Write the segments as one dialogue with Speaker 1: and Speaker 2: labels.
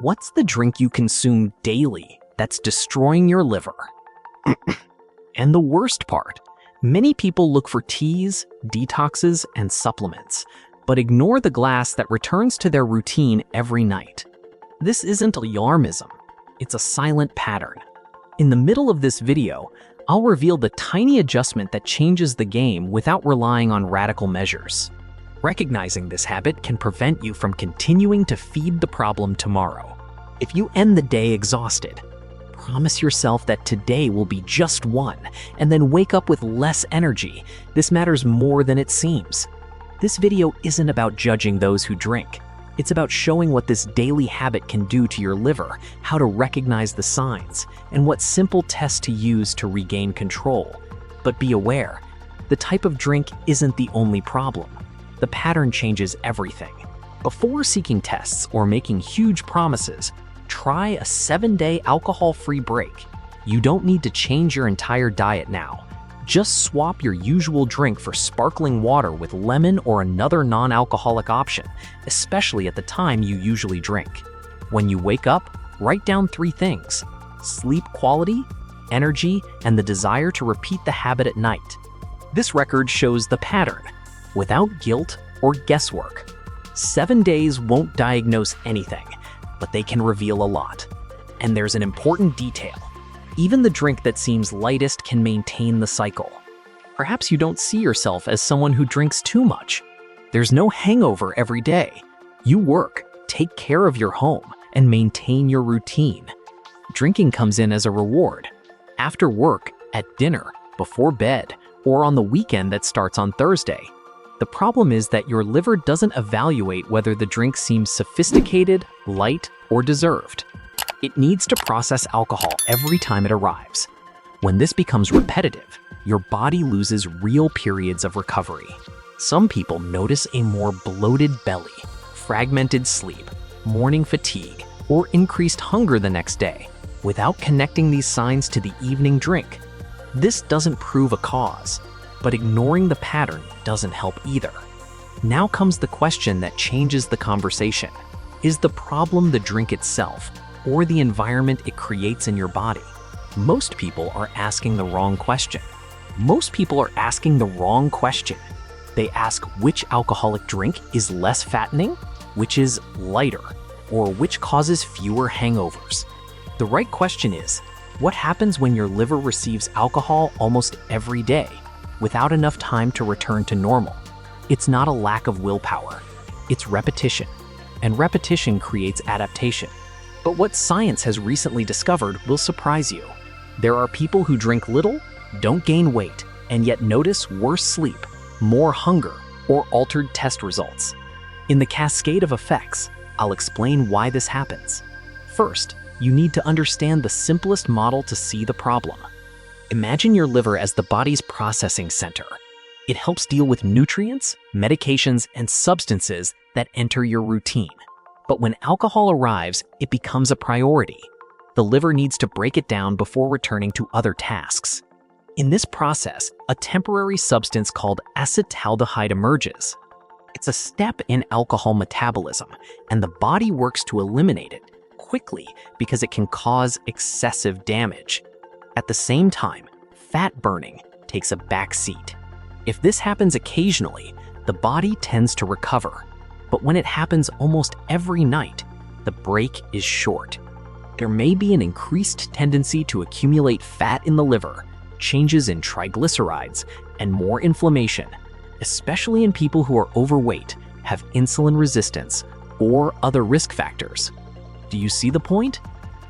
Speaker 1: What's the drink you consume daily that's destroying your liver? And the worst part, many people look for teas, detoxes, and supplements, but ignore the glass that returns to their routine every night. This isn't alarmism, it's a silent pattern. In the middle of this video, I'll reveal the tiny adjustment that changes the game without relying on radical measures. Recognizing this habit can prevent you from continuing to feed the problem tomorrow. If you end the day exhausted, promise yourself that today will be just one, and then wake up with less energy. This matters more than it seems. This video isn't about judging those who drink. It's about showing what this daily habit can do to your liver, how to recognize the signs, and what simple tests to use to regain control. But be aware, the type of drink isn't the only problem. The pattern changes everything. Before seeking tests or making huge promises, try a 7-day alcohol-free break. You don't need to change your entire diet now. Just swap your usual drink for sparkling water with lemon or another non-alcoholic option, especially at the time you usually drink. When you wake up, write down 3 things: sleep quality, energy, and the desire to repeat the habit at night. This record shows the pattern, without guilt or guesswork. 7 days won't diagnose anything, but they can reveal a lot. And there's an important detail. Even the drink that seems lightest can maintain the cycle. Perhaps you don't see yourself as someone who drinks too much. There's no hangover every day. You work, take care of your home, and maintain your routine. Drinking comes in as a reward. After work, at dinner, before bed, or on the weekend that starts on Thursday. The problem is that your liver doesn't evaluate whether the drink seems sophisticated, light, or deserved. It needs to process alcohol every time it arrives. When this becomes repetitive, your body loses real periods of recovery. Some people notice a more bloated belly, fragmented sleep, morning fatigue, or increased hunger the next day, without connecting these signs to the evening drink. This doesn't prove a cause, but ignoring the pattern doesn't help either. Now comes the question that changes the conversation. Is the problem the drink itself, or the environment it creates in your body? Most people are asking the wrong question. They ask which alcoholic drink is less fattening, which is lighter, or which causes fewer hangovers. The right question is, what happens when your liver receives alcohol almost every day, without enough time to return to normal? It's not a lack of willpower, it's repetition, and repetition creates adaptation. But what science has recently discovered will surprise you. There are people who drink little, don't gain weight, and yet notice worse sleep, more hunger, or altered test results. In the cascade of effects, I'll explain why this happens. First, you need to understand the simplest model to see the problem. Imagine your liver as the body's processing center. It helps deal with nutrients, medications, and substances that enter your routine. But when alcohol arrives, it becomes a priority. The liver needs to break it down before returning to other tasks. In this process, a temporary substance called acetaldehyde emerges. It's a step in alcohol metabolism, and the body works to eliminate it quickly because it can cause excessive damage. At the same time, fat burning takes a back seat. If this happens occasionally, the body tends to recover. But when it happens almost every night, the break is short. There may be an increased tendency to accumulate fat in the liver, changes in triglycerides, and more inflammation, especially in people who are overweight, have insulin resistance, or other risk factors. Do you see the point?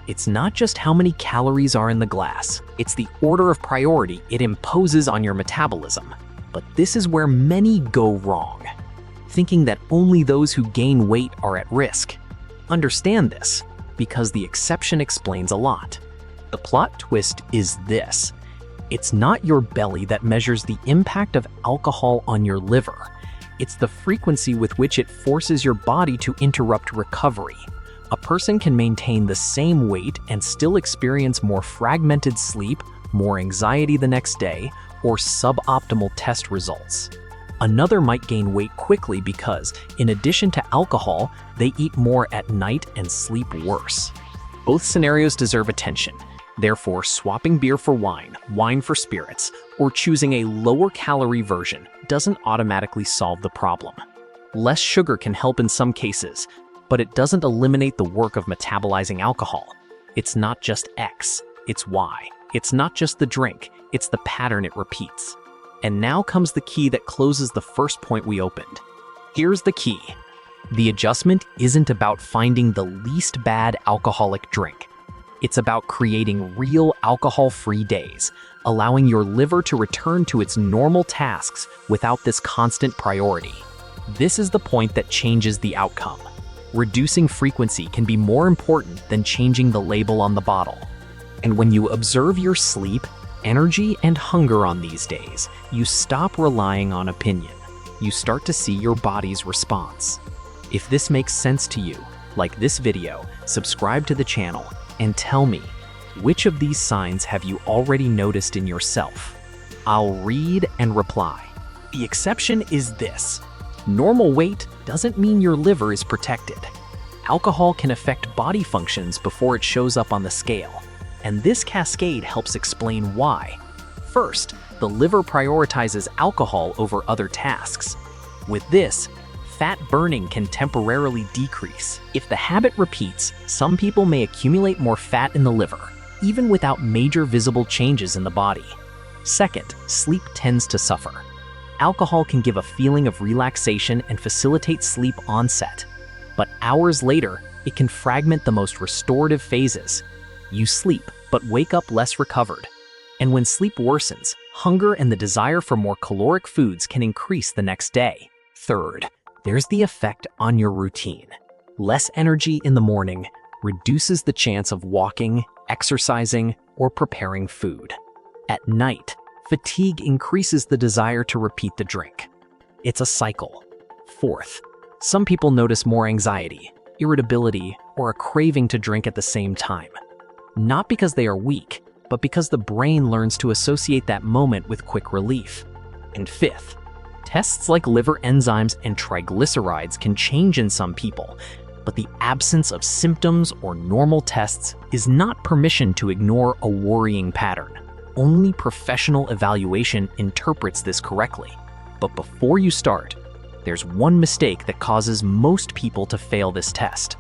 Speaker 1: It's not just how many calories are in the glass, it's the order of priority it imposes on your metabolism. But this is where many go wrong, thinking that only those who gain weight are at risk. Understand this, because the exception explains a lot. The plot twist is this: it's not your belly that measures the impact of alcohol on your liver. It's the frequency with which it forces your body to interrupt recovery. A person can maintain the same weight and still experience more fragmented sleep, more anxiety the next day, or suboptimal test results. Another might gain weight quickly because, in addition to alcohol, they eat more at night and sleep worse. Both scenarios deserve attention. Therefore, swapping beer for wine, wine for spirits, or choosing a lower-calorie version doesn't automatically solve the problem. Less sugar can help in some cases, but it doesn't eliminate the work of metabolizing alcohol. It's not just X, it's Y. It's not just the drink, it's the pattern it repeats. And now comes the key that closes the first point we opened. Here's the key. The adjustment isn't about finding the least bad alcoholic drink. It's about creating real alcohol-free days, allowing your liver to return to its normal tasks without this constant priority. This is the point that changes the outcome. Reducing frequency can be more important than changing the label on the bottle. And when you observe your sleep, energy, and hunger on these days, you stop relying on opinion. You start to see your body's response. If this makes sense to you, like this video, subscribe to the channel, and tell me, which of these signs have you already noticed in yourself? I'll read and reply. The exception is this. Normal weight doesn't mean your liver is protected. Alcohol can affect body functions before it shows up on the scale, and this cascade helps explain why. First, the liver prioritizes alcohol over other tasks. With this, fat burning can temporarily decrease. If the habit repeats, some people may accumulate more fat in the liver, even without major visible changes in the body. Second, sleep tends to suffer. Alcohol can give a feeling of relaxation and facilitate sleep onset. But hours later, it can fragment the most restorative phases. You sleep, but wake up less recovered. And when sleep worsens, hunger and the desire for more caloric foods can increase the next day. Third, there's the effect on your routine. Less energy in the morning reduces the chance of walking, exercising, or preparing food. At night, fatigue increases the desire to repeat the drink. It's a cycle. Fourth, some people notice more anxiety, irritability, or a craving to drink at the same time. Not because they are weak, but because the brain learns to associate that moment with quick relief. And fifth, tests like liver enzymes and triglycerides can change in some people, but the absence of symptoms or normal tests is not permission to ignore a worrying pattern. Only professional evaluation interprets this correctly. But before you start, there's one mistake that causes most people to fail this test.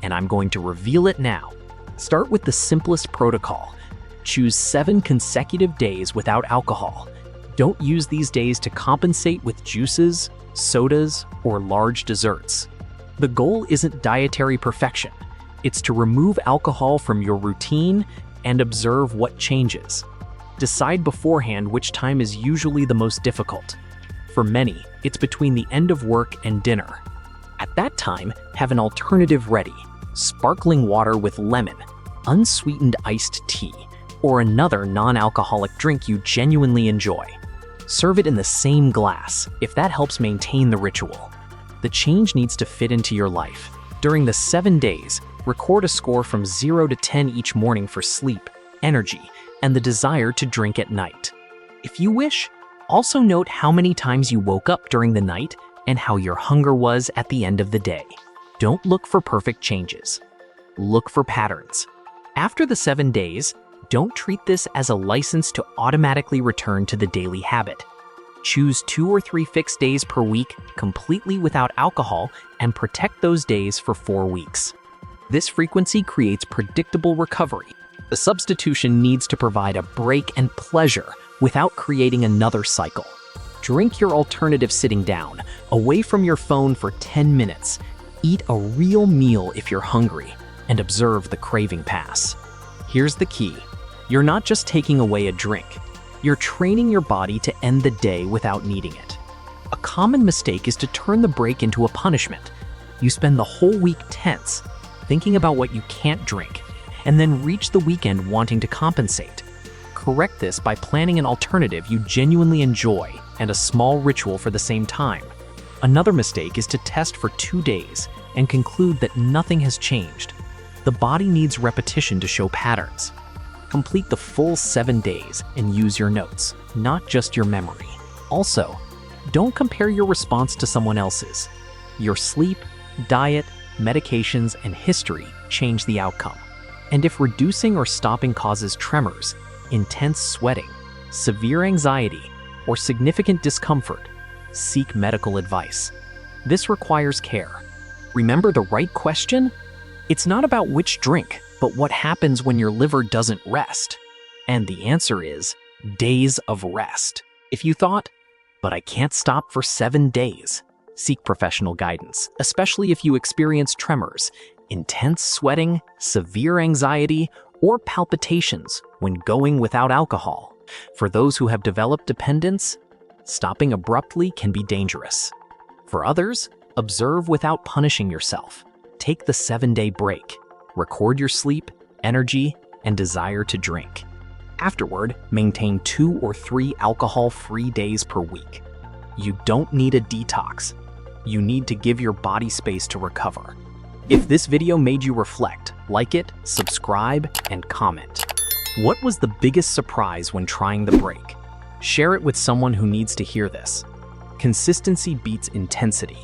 Speaker 1: And I'm going to reveal it now. Start with the simplest protocol. Choose 7 consecutive days without alcohol. Don't use these days to compensate with juices, sodas, or large desserts. The goal isn't dietary perfection. It's to remove alcohol from your routine and observe what changes. Decide beforehand which time is usually the most difficult. For many, it's between the end of work and dinner. At that time, have an alternative ready: sparkling water with lemon, unsweetened iced tea, or another non-alcoholic drink you genuinely enjoy. Serve it in the same glass, if that helps maintain the ritual. The change needs to fit into your life. During the 7 days, record a score from 0 to 10 each morning for sleep, energy, and the desire to drink at night. If you wish, also note how many times you woke up during the night and how your hunger was at the end of the day. Don't look for perfect changes. Look for patterns. After the 7 days, don't treat this as a license to automatically return to the daily habit. Choose 2 or 3 fixed days per week completely without alcohol and protect those days for 4 weeks. This frequency creates predictable recovery. The substitution needs to provide a break and pleasure without creating another cycle. Drink your alternative sitting down, away from your phone for 10 minutes. Eat a real meal if you're hungry, and observe the craving pass. Here's the key. You're not just taking away a drink. You're training your body to end the day without needing it. A common mistake is to turn the break into a punishment. You spend the whole week tense, thinking about what you can't drink, and then reach the weekend wanting to compensate. Correct this by planning an alternative you genuinely enjoy and a small ritual for the same time. Another mistake is to test for 2 days and conclude that nothing has changed. The body needs repetition to show patterns. Complete the full 7 days and use your notes, not just your memory. Also, Don't compare your response to someone else's. Your sleep, diet, medications, and history change the outcome. And if reducing or stopping causes tremors, intense sweating, severe anxiety, or significant discomfort, seek medical advice. This requires care. Remember the right question? It's not about which drink, but what happens when your liver doesn't rest. And the answer is days of rest. If you thought, but I can't stop for 7 days, seek professional guidance, especially if you experience tremors, intense sweating, severe anxiety, or palpitations when going without alcohol. For those who have developed dependence, stopping abruptly can be dangerous. For others, observe without punishing yourself. Take the 7-day break. Record your sleep, energy, and desire to drink. Afterward, maintain 2 or 3 alcohol-free days per week. You don't need a detox. You need to give your body space to recover. If this video made you reflect, like it, subscribe, and comment. What was the biggest surprise when trying the break? Share it with someone who needs to hear this. Consistency beats intensity.